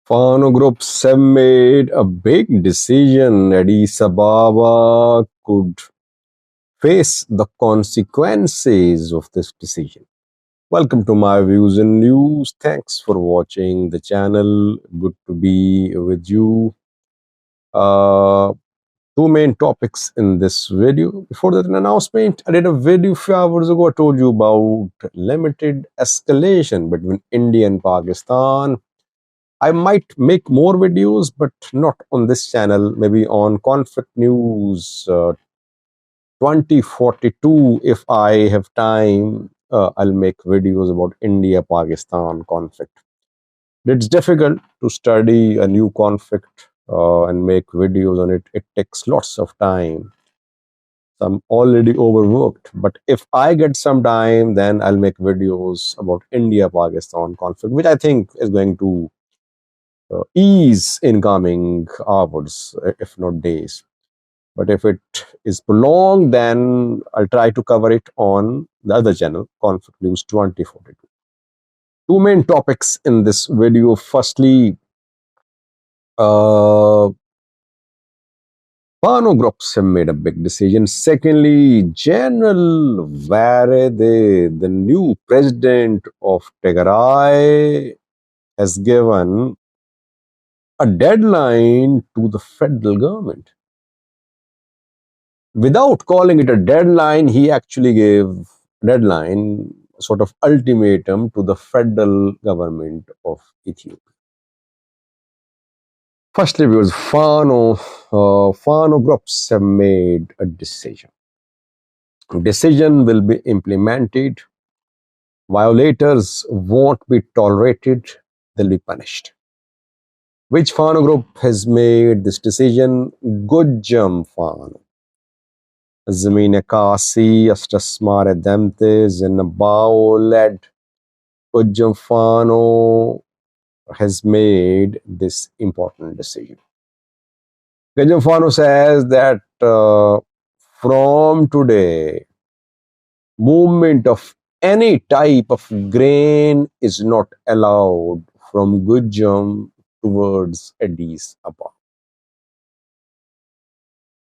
Fano groups have made a big decision. Addis Ababa could face the consequences of this decision. Welcome to my views and news. Thanks for watching the channel. Good to be with you. Uh, Two main topics in this video. Before that, an announcement. I did a video a few hours ago. I told you about limited escalation between India and Pakistan. I might make more videos, but not on this channel. Maybe on Conflict News 2042. If I have time, I'll make videos about India-Pakistan conflict. It's difficult to study a new conflict and make videos on it. It takes lots of time. So I'm already overworked. But if I get some time, then I'll make videos about India-Pakistan conflict, which I think is going to ease in coming hours, if not days. But if it is prolonged, then I'll try to cover it on the other channel, Conflict News 2042. Two main topics in this video. Firstly, Fano groups have made a big decision. Secondly, General Varede, the new president of Tigray, has given a deadline to the federal government. Without calling it a deadline, he actually gave deadline, sort of ultimatum to the federal government of Ethiopia. Firstly, viewers, Fano groups have made a decision. Decision will be implemented. Violators won't be tolerated. They'll be punished. Which Fano group has made this decision? Gujjam Fano. Zamine Kasi, Astasmare Demte, Zenabao led Gujjam Fano has made this important decision. Gujjam Fano says that from today, movement of any type of grain is not allowed from Gujjam towards Addis Ababa.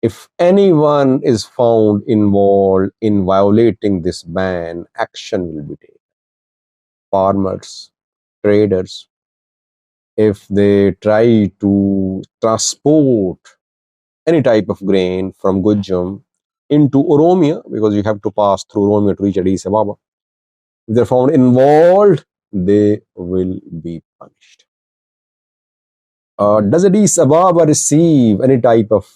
If anyone is found involved in violating this ban, action will be taken. Farmers, traders, if they try to transport any type of grain from Gujjam into Oromia, because you have to pass through Oromia to reach Addis Ababa, if they're found involved, they will be punished. Does Addis Ababa receive any type of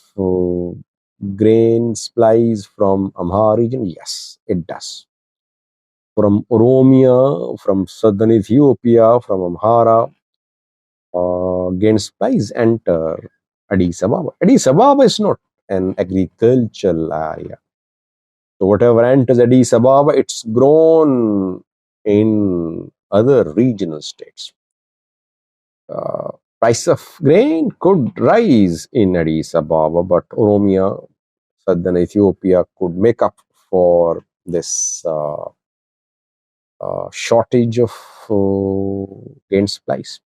grain supplies from Amhara region? Yes, it does. From Oromia, from southern Ethiopia, from Amhara, grain supplies enter Addis Ababa. Addis Ababa is not an agricultural area. So whatever enters Addis Ababa, it's grown in other regional states. Price of grain could rise in Addis Ababa, but Oromia, southern Ethiopia could make up for this shortage of grain supplies.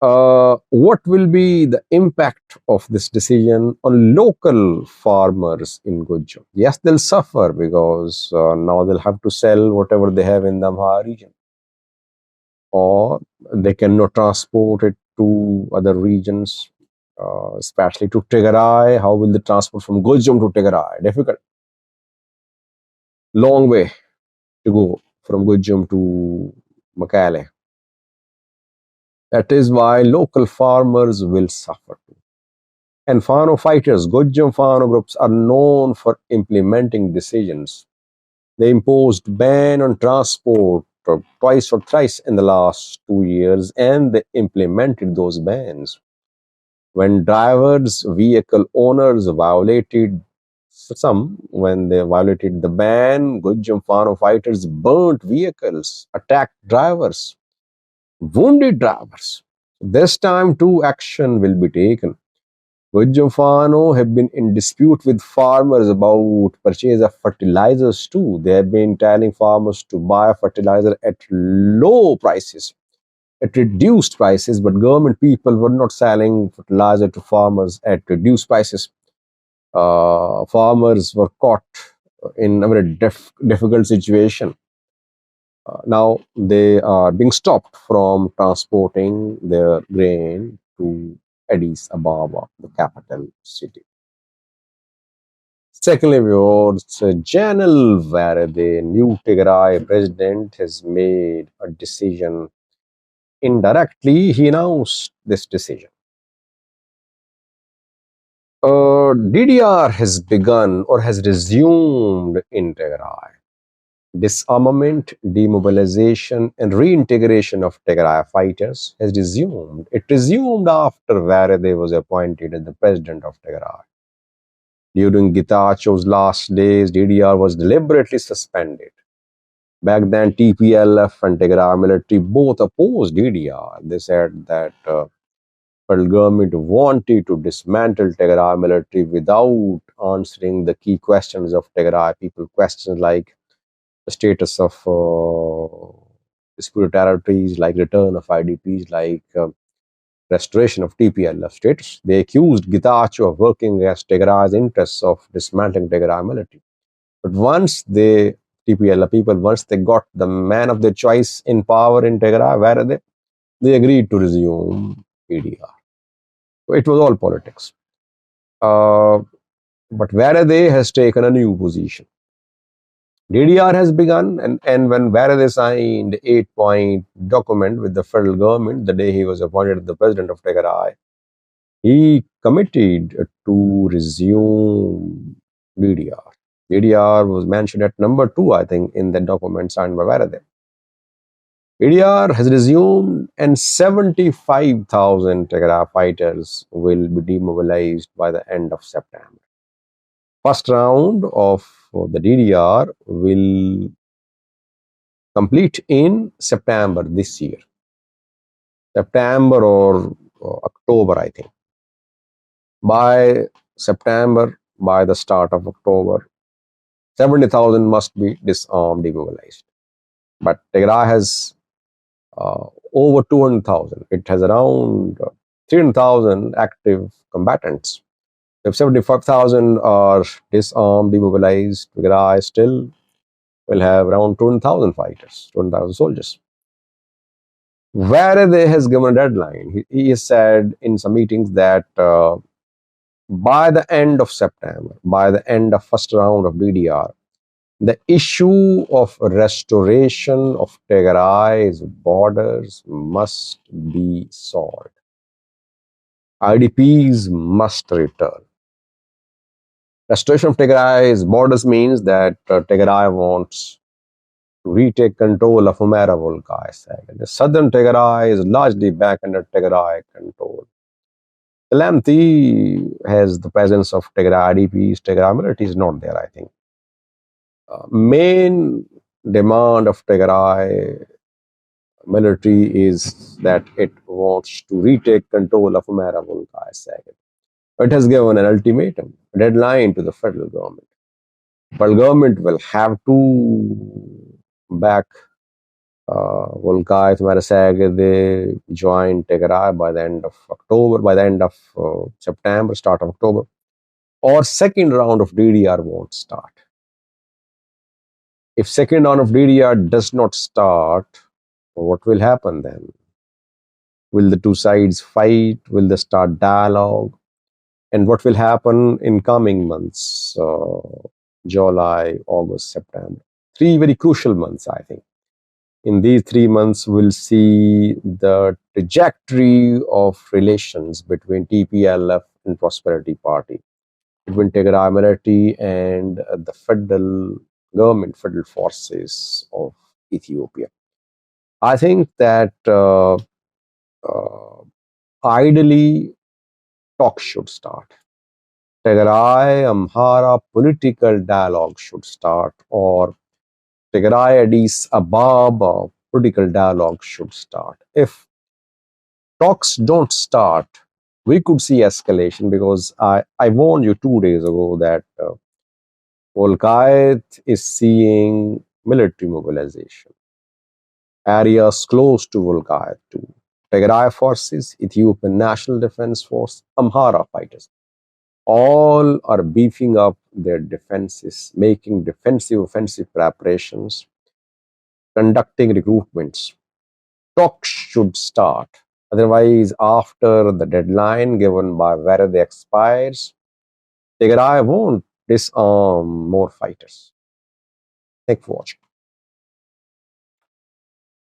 What will be the impact of this decision on local farmers in Gujjam? Yes, they'll suffer because now they'll have to sell whatever they have in the Amhara region, or they cannot transport it to other regions, especially to Tigray. How will they transport from Gujjam to Tigray? Difficult. Long way to go from Gujjam to Makale. That is why local farmers will suffer too. And Fano fighters, Gujjam Fano groups are known for implementing decisions. They imposed ban on transport twice or thrice in the last 2 years, and they implemented those bans. When drivers, vehicle owners violated when they violated the ban, Gujjam Fano fighters burnt vehicles, attacked drivers, wounded drivers. This time too, action will be taken. Gujjam Fano have been in dispute with farmers about purchase of fertilizers too. They have been telling farmers to buy fertilizer at low prices. At reduced prices, but government people were not selling fertilizer to farmers at reduced prices. Farmers were caught in a very difficult situation. Now they are being stopped from transporting their grain to Addis Ababa, the capital city. Secondly, viewers, General where the new Tigray president has made a decision. Indirectly, he announced this decision. DDR has begun or has resumed in Tigray. Disarmament, demobilization, and reintegration of Tigray fighters has resumed. It resumed after Varade was appointed as the president of Tigray. During Getachew's last days, DDR was deliberately suspended. Back then, TPLF and Tigray military both opposed DDR. They said that federal government wanted to dismantle Tigray military without answering the key questions of Tigray people. Questions like the status of disputed territories, like return of IDPs, like restoration of TPLF status. They accused Getachew of working against Tigray's interests of dismantling Tigray military. But once they, TPLF people, once they got the man of their choice in power in Tigray, where are they? They agreed to resume PDR. So it was all politics. But Varade has taken a new position. DDR has begun, and when Varade signed 8-point document with the federal government the day he was appointed the president of Tigray, he committed to resume DDR. DDR was mentioned at number 2, I think, in the document signed by Varade. DDR has resumed, and 75,000 Tigray fighters will be demobilized by the end of September. First round of the DDR will complete in September this year. September or October, I think. By September, by the start of October, 70,000 must be disarmed, demobilized. But Tigray has over 200,000. It has around 300,000 active combatants. If 75,000 are disarmed, demobilized, Tigray still will have around 200,000 fighters, 200,000 soldiers. Varade has given a deadline. He has said in some meetings that by the end of September, by the end of first round of DDR, the issue of restoration of Tigray's borders must be solved. IDPs must return. Restoration of Tigray's borders means that Tigray wants to retake control of Amhara Volcai. The southern Tigray is largely back under Tigray control. Lamthi has the presence of Tigray IDPs. Tigray military is not there, I think. Main demand of Tigray military is that it wants to retake control of Amhara Volcai. It has given an ultimatum, a deadline to the federal government. Federal government will have to back Volcai, they join Tigray by the end of October, by the end of September, start of October, or second round of DDR won't start. If second round of DDR does not start, what will happen then? Will the two sides fight? Will they start dialogue? And what will happen in coming months? July, August, September. 3 very crucial months, I think. In these 3 months, we'll see the trajectory of relations between TPLF and Prosperity Party, between Tigray military and the federal government, federal forces of Ethiopia. I think that ideally, talks should start. Tigray, Amhara political dialogue should start, or Tigray, Addis Ababa political dialogue should start. If talks don't start, we could see escalation, because I warned you 2 days ago that Volkayt is seeing military mobilization. areas close to Volga too. Tigray forces, Ethiopian National Defense Force, Amhara fighters, all are beefing up their defenses, making defensive offensive preparations, conducting recruitments. Talks should start. Otherwise, after the deadline given by where they expires, Tigray won't disarm more fighters. Thank you for watching.